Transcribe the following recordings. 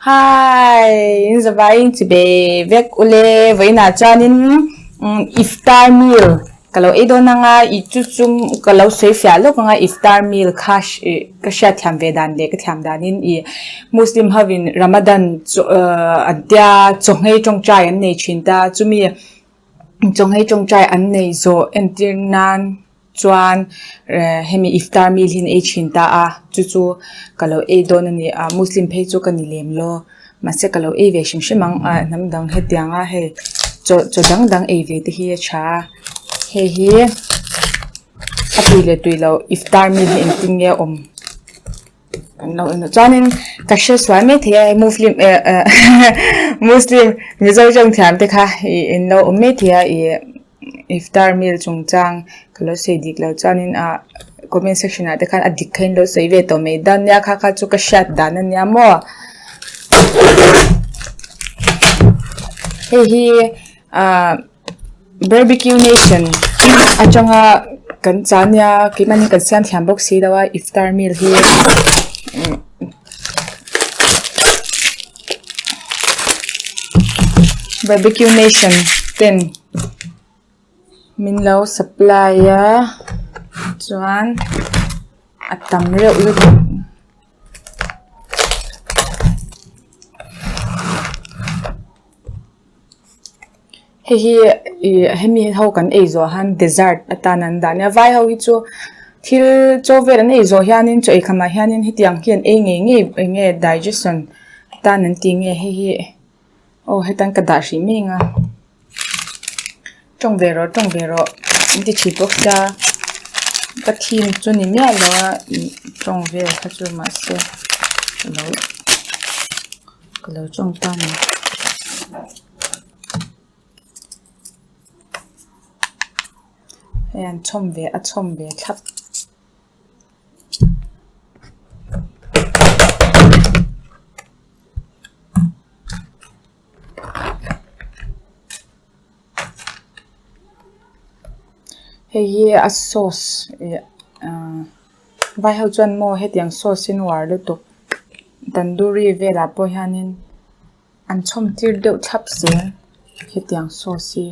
Hi, in the vain to be vek ule vaina chanin iftar meal. Kalau edo na nga ichuchum kalau say fialo nga iftar meal cash kasha thiam vedan de ka thiam danin I Muslim havin Ramadan adya chonghei chongchai an nei chinta chumi chonghei chongchai an nei zo entirnan chuan hemi iftar meal hin e chinta a chu kalau e don ani Muslim phei chu kan lem lo mase kalau e ve shimang namdang hetianga he cho dang e ve te hi cha he hi apile tuilo iftar meal hin tinge no chanin kashe swame the Muslim Muslim MIZO jong tham te kha in lo me thia iftar meal chungchang kalau sei dik lo chanin comment section ate khan adik khain lo sei ve to me dan ya kha chu ka shat dan an ya mo he barbecue nation achanga kan chania ki mani kan siam thiam bok si dawa iftar meal hi barbecue nation ten min lo supply chuan atam re u he hemi ho kan eizo han dessert atanan dania vai ho hi chu thil chover an eizo hianin choi khama hianin hitiang hian nge digestion tanan tinge he oh hetan ka da shi minga trong vero inti chi bok da ka thim chu ni mya la trong ver kha chu ma se lo trong tan and chom ve thap hey a sauce vai ho chuan mo hetiang sauce in war lu to tandoori vela po hianin an chom tir deuh thap se hetiang sauce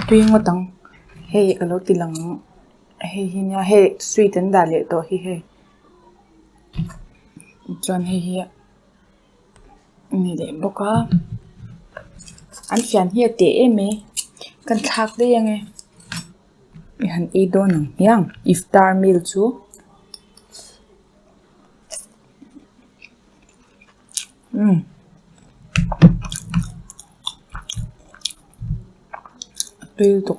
tui ngotang hey alo tilang hey hinya hey sweet and dale to hi chuan hi ni le boka an fian hi te eme kan thak de yange han e don yang iftar meal chu tui to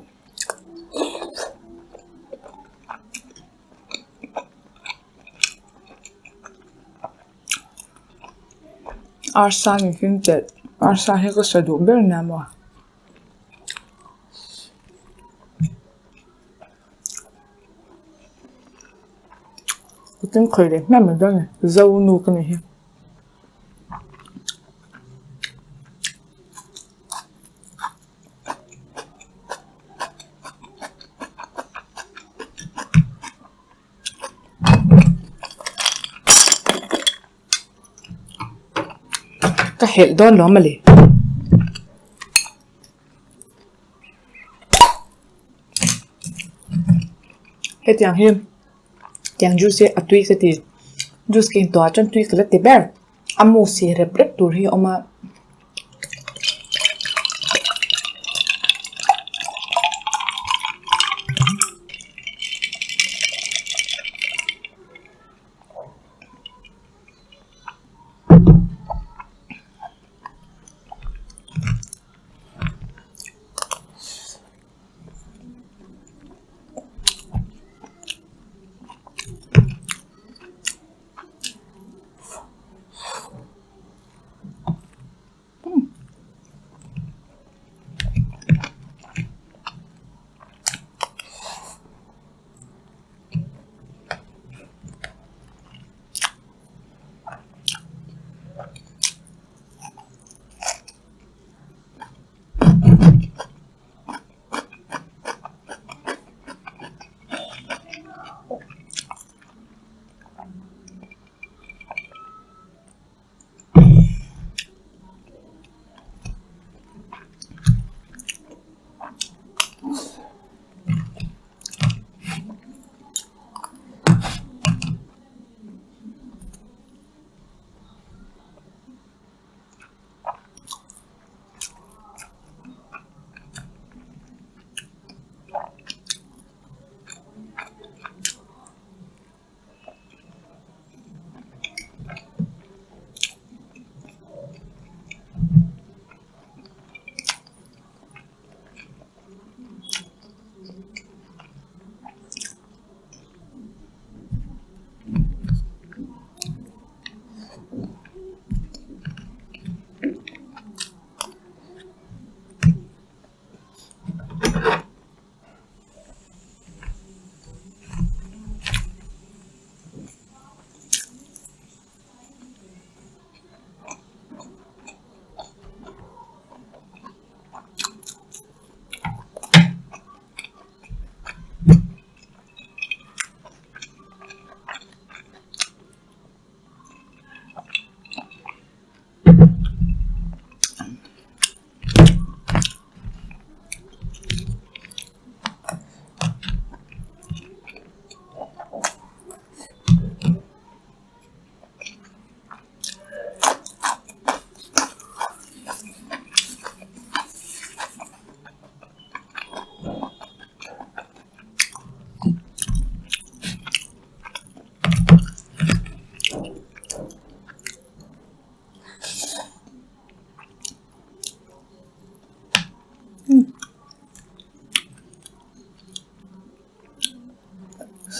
arsa ni himte arsa he ko sadu ber na mo putin khoire na me don zau nu kan hi ka hel don lo mali hetiang him tiang juice atui se ti juice kin to chan tui kala te ber amu se rebrek tur hi oma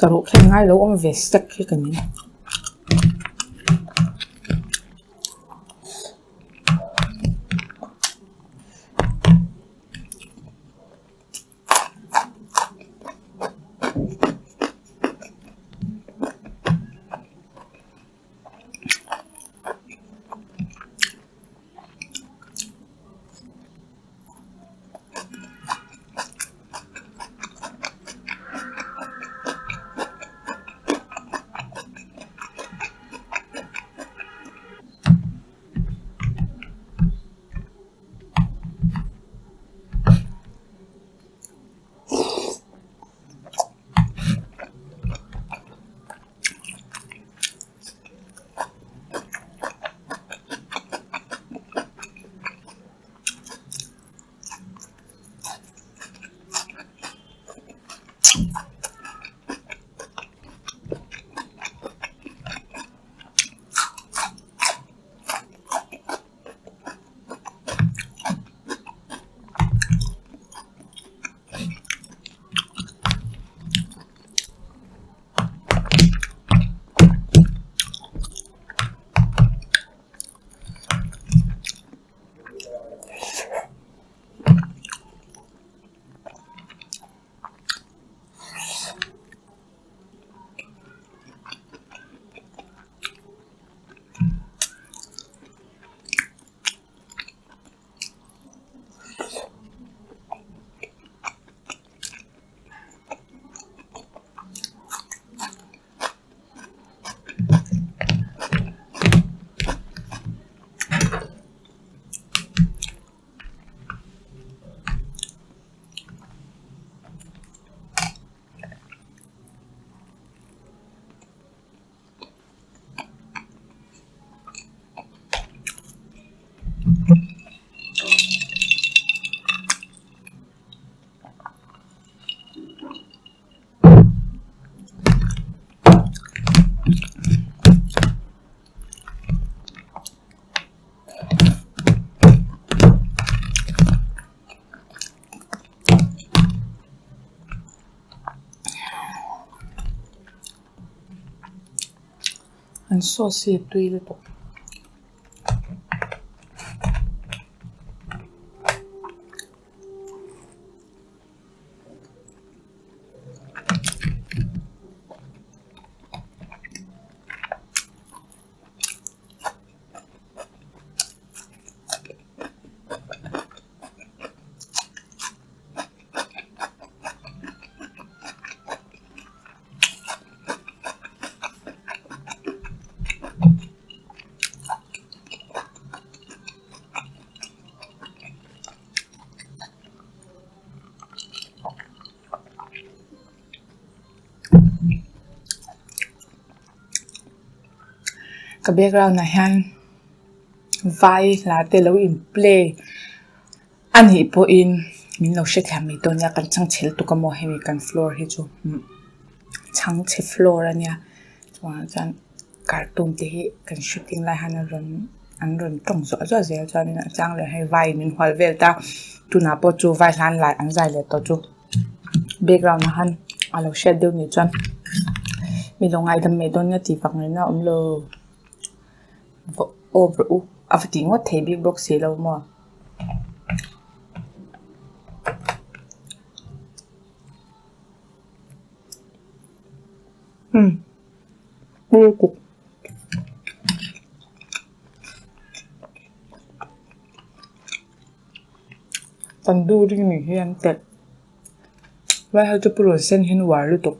สรุปแค่ง่ายแล้วเอาเวสต์แค่กันนี้อันโซเซียตุยเลยตัวกับเบกเราหน่อยฮันไฟลาเตเราอินเพลย์อันนี้พออินมินเราเช็ดแฮมมีตัวเนี้ยกันช่างเชลตุกโมเฮมีกันฟลอร์ให้จูช่างเชฟฟลอร์อันเนี้ยว่าจันการ์ตูนที่กันชูตติ้งไล่ฮันอันรอนตรงส่วนเสียจันนี่นะจังเลยให้ไวมินหัวเวลตาตุนาปจูไวฮันไล่อันใจเลยตัวจูเบกเรานะฮันเราเช็ดเดี๋ยวนี้จันมีลงไงทำเมตัวเนี้ยตีฝังเลยนะเลยโอ้บรูอาฟติงว่าเทบิบล็อกเสียแล้วมั้งบูกุกตอนดูที่นี่เห็นแต่ว่าเขาจะปรุงเส้นหินหวานหรือตก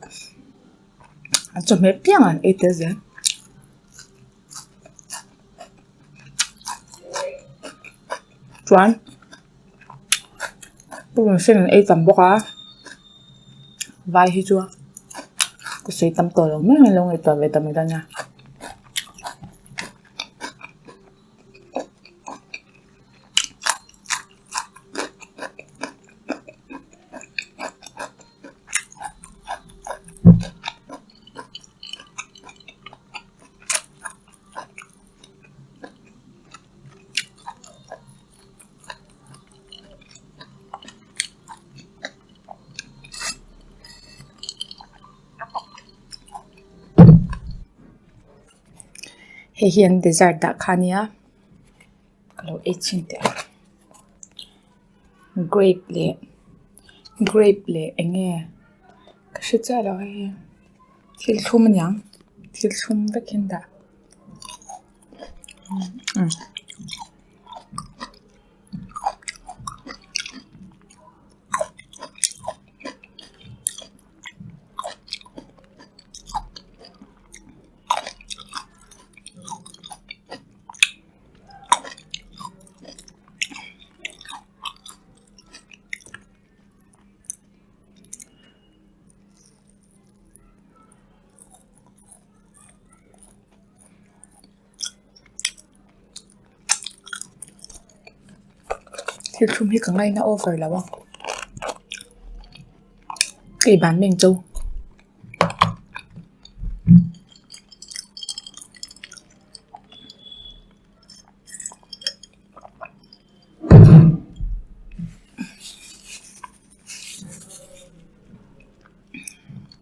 อาจจะไม่เปรี้ยงอันเอเตอร์เซนจวนปรุงเส้นเอตัมบอกอ่ะไว้ให้จัวก็ใส่ตัมตัวเราไม่ลงไอตัวเวทไม่ได้เนี่ย hian dessert da khania kalau echin te grape le enge ka shi cha lo he thil thum nyang thil thum vekin da thil thum hi ka ngai na over lawa cái bán mình châu